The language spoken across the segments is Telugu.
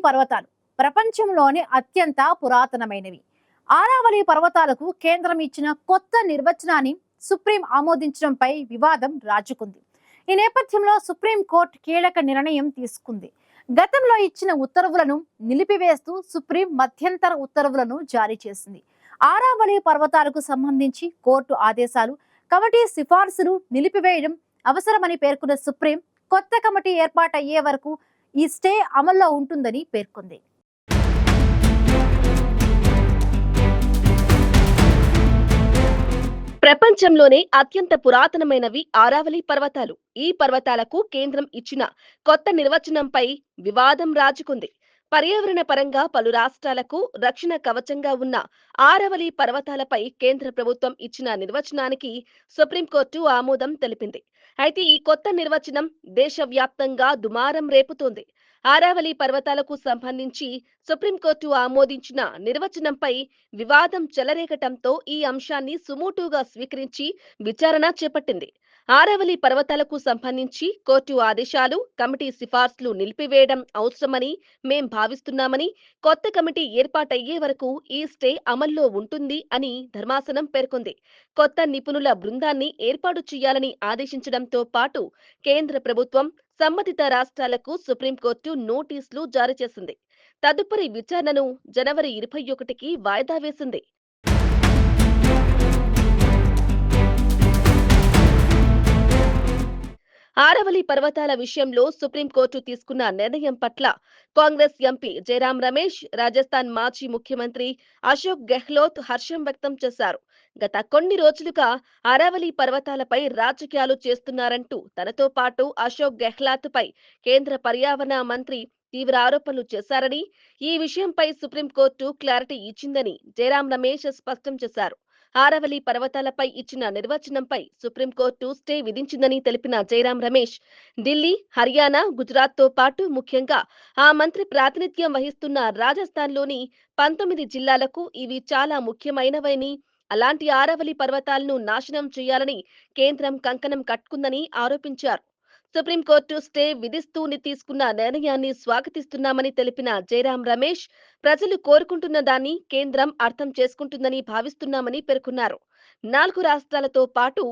పర్వతాలు ప్రపంచంలోని అత్యంత పురాతనమైనవి. ఆరావళి పర్వతాలకు కేంద్రం ఇచ్చిన కొత్త నిర్వచనాన్ని సుప్రీం ఆమోదించడంపై వివాదం రాజుకుంది. ఈ నేపథ్యంలో సుప్రీం కోర్టు కీలక నిర్ణయం తీసుకుంది. గతంలో ఇచ్చిన ఉత్తర్వులను నిలిపివేస్తూ సుప్రీం మధ్యంతర ఉత్తర్వులను జారీ చేసింది. ఆరావళి పర్వతాలకు సంబంధించి కోర్టు ఆదేశాలు, కమిటీ సిఫార్సులు నిలిపివేయడం అవసరమని పేర్కొన్న సుప్రీం కొత్త కమిటీ ఏర్పాటయ్యే వరకు ఈ స్టే అమల్లో ఉంటుందని పేర్కొంది. ప్రపంచంలోనే అత్యంత పురాతనమైనవి ఆరావళి పర్వతాలు. ఈ పర్వతాలకు కేంద్రం ఇచ్చిన కొత్త నిర్వచనంపై వివాదం రాజుకుంది. పర్యావరణ పరంగా పలు రాష్ట్రాలకు రక్షణ కవచంగా ఉన్న ఆరావళి పర్వతాలపై కేంద్ర ప్రభుత్వం ఇచ్చిన నిర్వచనానికి సుప్రీంకోర్టు ఆమోదం తెలిపింది. అయితే ఈ కొత్త నిర్వచనం దేశవ్యాప్తంగా దుమారం రేపుతోంది. ఆరావళి పర్వతాలకు సంబంధించి సుప్రీంకోర్టు ఆమోదించిన నిర్వచనంపై వివాదం చెలరేగటంతో ఈ అంశాన్ని సుమోటోగా స్వీకరించి విచారణ చేపట్టింది. ఆరావళి పర్వతాలకు సంబంధించి కోర్టు ఆదేశాలు, కమిటీ సిఫార్సులు నిలిపివేయడం అవసరమని మేం భావిస్తున్నామని, కొత్త కమిటీ ఏర్పాటయ్యే వరకు ఈ స్టే అమల్లో ఉంటుంది అని ధర్మాసనం పేర్కొంది. కొత్త నిపుణుల బృందాన్ని ఏర్పాటు చేయాలని ఆదేశించడంతో పాటు కేంద్ర ప్రభుత్వం, సంబంధిత రాష్ట్రాలకు సుప్రీంకోర్టు నోటీసులు జారీ చేసింది. తదుపరి విచారణను జనవరి 21కి వాయిదా వేసింది. ఆరావళి పర్వతాల విషయంలో సుప్రీంకోర్టు తీసుకున్న నిర్ణయం పట్ల కాంగ్రెస్ ఎంపీ జయరాం రమేష్, రాజస్థాన్ మాజీ ముఖ్యమంత్రి అశోక్ గెహ్లోట్ హర్షం వ్యక్తం చేశారు. గత కొన్ని రోజులుగా ఆరావళి పర్వతాలపై రాజకీయాలు చేస్తున్నారంటూ తనతో పాటు అశోక్ గెహ్లాట్ పై కేంద్ర పర్యావరణ మంత్రి తీవ్ర ఆరోపణలు చేశారని, ఈ విషయంపై సుప్రీంకోర్టు క్లారిటీ ఇచ్చిందని జయరాం రమేష్ స్పష్టం చేశారు. ఆరావళి పర్వతాలపై ఇచ్చిన నిర్వచనంపై సుప్రీంకోర్టు స్టే విధించిందని తెలిపిన జయరాం రమేష్, ఢిల్లీ, హర్యానా, గుజరాత్ తో పాటు ముఖ్యంగా ఆ మంత్రి ప్రాతినిధ్యం వహిస్తున్న రాజస్థాన్లోని 19 జిల్లాలకు ఇవి చాలా ముఖ్యమైనవని, అలాంటి ఆరావళి పర్వతాలను నాశనం చేయాలని కేంద్రం కంకణం కట్టుకుందని ఆరోపించారు. సుప్రీంకోర్టు స్టే విధిస్తూ తీసుకున్న నిర్ణయాన్ని స్వాగతిస్తున్నామని తెలిపిన జయరాం రమేష్, ప్రజలు కోరుకుంటున్న దాన్ని కేంద్రం అర్థం చేసుకుంటుందని భావిస్తున్నామని పేర్కొన్నారు. 4 రాష్ట్రాలతో పాటు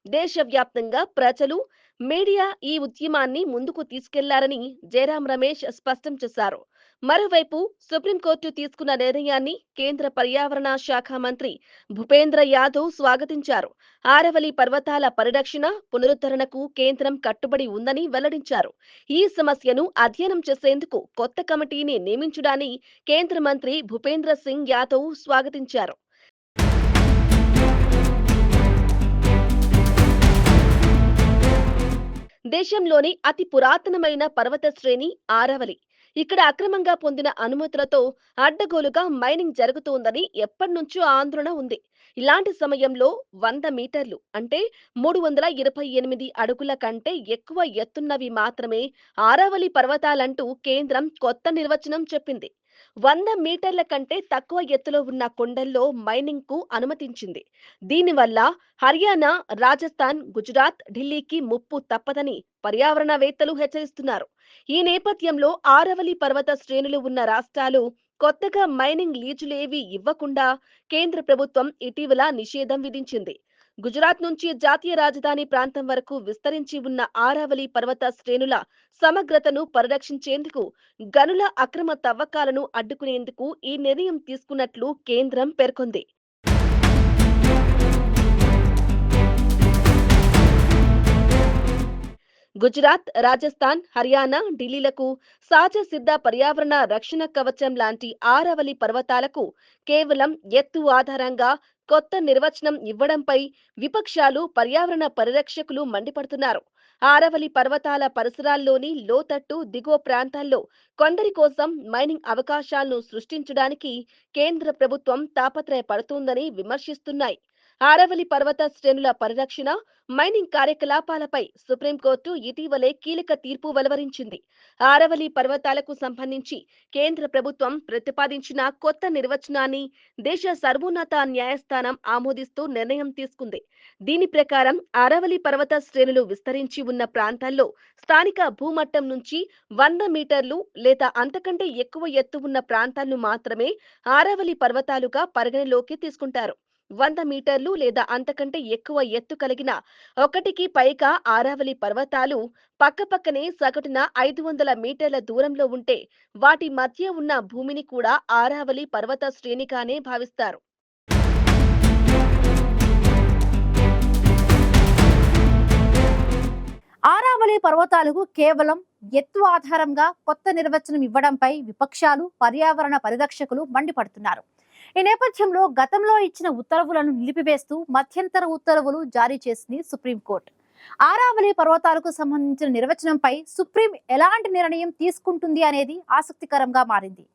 దేశవ్యాప్తంగా ప్రజలు, మీడియా ఈ ఉద్యమాన్ని ముందుకు తీసుకెళ్లారని జయరాం రమేష్ స్పష్టం చేశారు. మరోవైపు సుప్రీంకోర్టు తీసుకున్న నిర్ణయాన్ని కేంద్ర పర్యావరణ శాఖ మంత్రి భూపేంద్ర యాదవ్ స్వాగతించారు. ఆరావళి పర్వతాల పరిరక్షణ, పునరుద్ధరణకు కేంద్రం కట్టుబడి ఉందని వెల్లడించారు. ఈ సమస్యను అధ్యయనం చేసేందుకు కొత్త కమిటీని నియమించడాన్ని కేంద్ర మంత్రి భూపేంద్ర సింగ్ యాదవ్ స్వాగతించారు. దేశంలోని అతి పురాతనమైన పర్వత శ్రేణి ఆరావళి. ఇక్కడ అక్రమంగా పొందిన అనుమతులతో అడ్డగోలుగా మైనింగ్ జరుగుతోందని ఎప్పటినుంచో ఆందోళన ఉంది. ఇలాంటి సమయంలో 100 మీటర్లు అంటే 328 అడుగుల కంటే ఎక్కువ ఎత్తున్నవి మాత్రమే ఆరావళి పర్వతాలంటూ కేంద్రం కొత్త నిర్వచనం చెప్పింది. 100 మీటర్ల కంటే తక్కువ ఎత్తులో ఉన్న కొండల్లో మైనింగ్ కు అనుమతించింది. దీనివల్ల హర్యానా, రాజస్థాన్, గుజరాత్, ఢిల్లీకి ముప్పు తప్పదని పర్యావరణవేత్తలు హెచ్చరిస్తున్నారు. ఈ నేపథ్యంలో ఆరావళి పర్వత శ్రేణులు ఉన్న రాష్ట్రాలు కొత్తగా మైనింగ్ లీజులేవీ ఇవ్వకుండా కేంద్ర ప్రభుత్వం ఇటీవల నిషేధం విధించింది. గుజరాత్ నుంచి జాతీయ రాజధాని ప్రాంతం వరకు విస్తరించి ఉన్న ఆరావళి పర్వత శ్రేణుల సమగ్రతను పరిరక్షించేందుకు, గనుల అక్రమ తవ్వకాలను అడ్డుకునేందుకు ఈ నిర్ణయం తీసుకున్నట్లు కేంద్రం పేర్కొంది. గుజరాత్, రాజస్థాన్, హర్యానా, ఢిల్లీలకు సహజ సిద్ధ పర్యావరణ రక్షణ కవచం లాంటి ఆరావళి పర్వతాలకు కేవలం ఎత్తు ఆధారంగా కొత్త నిర్వచనం ఇవ్వడంపై విపక్షాలు, పర్యావరణ పరిరక్షకులు మండిపడుతున్నారు. ఆరావళి పర్వతాల పరిసరాల్లోని లోతట్టు, దిగువ ప్రాంతాల్లో కొందరి కోసం మైనింగ్ అవకాశాలను సృష్టించడానికి కేంద్ర ప్రభుత్వం తాపత్రయపడుతోందని విమర్శిస్తున్నాయి. ఆరవలి పర్వత శ్రేణుల పరిరక్షణ, మైనింగ్ కార్యకలాపాలపై సుప్రీంకోర్టు ఇటీవలే కీలక తీర్పు వెలువరించింది. ఆరవలి పర్వతాలకు సంబంధించి కేంద్ర ప్రభుత్వం ప్రతిపాదించిన కొత్త నిర్వచనాన్ని దేశ సర్వోన్నత న్యాయస్థానం ఆమోదిస్తూ నిర్ణయం తీసుకుంది. దీని ప్రకారం ఆరవలి పర్వత శ్రేణులు విస్తరించి ఉన్న ప్రాంతాల్లో స్థానిక భూమట్టం నుంచి 100 మీటర్లు లేదా అంతకంటే ఎక్కువ ఎత్తు ఉన్న ప్రాంతాలను మాత్రమే ఆరవలి పర్వతాలుగా పరిగణలోకి తీసుకుంటారు. 100 మీటర్లు లేదా అంతకంటే ఎక్కువ ఎత్తు కలిగిన ఒకటికి పైగా ఆరావళి పర్వతాలు పక్కపక్కనే సగటున 500 మీటర్ల దూరంలో ఉంటే వాటి మధ్య ఉన్న భూమిని కూడా ఆరావళి పర్వత శ్రేణిగానే భావిస్తారు. ఆరావళి పర్వతాలకు కేవలం ఎత్తు ఆధారంగా కొత్త నిర్వచనం ఇవ్వడంపై విపక్షాలు, పర్యావరణ పరిరక్షకులు మండిపడుతున్నారు. ఈ నేపథ్యంలో గతంలో ఇచ్చిన ఉత్తర్వులను నిలిపివేస్తూ మధ్యంతర ఉత్తర్వులు జారీ చేసింది సుప్రీంకోర్టు. ఆరావళి పర్వతాలకు సంబంధించిన నిర్వచనంపై సుప్రీం ఎలాంటి నిర్ణయం తీసుకుంటుంది అనేది ఆసక్తికరంగా మారింది.